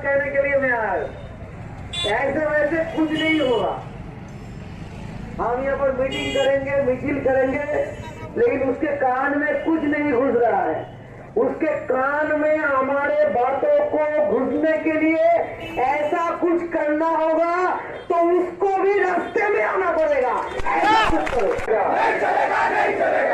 कहने के लिए मैं आया, ऐसे वैसे कुछ नहीं होगा। हम यहाँ पर मीटिंग करेंगे, मिছিল करेंगे, लेकिन उसके कान में कुछ नहीं घुस रहा है। उसके कान में हमारे बातों को घुसने के लिए ऐसा कुछ करना होगा तो उसको भी रास्ते में आना पड़ेगा। ऐसा कुछ करो। नहीं चलेगा, नहीं चलेगा।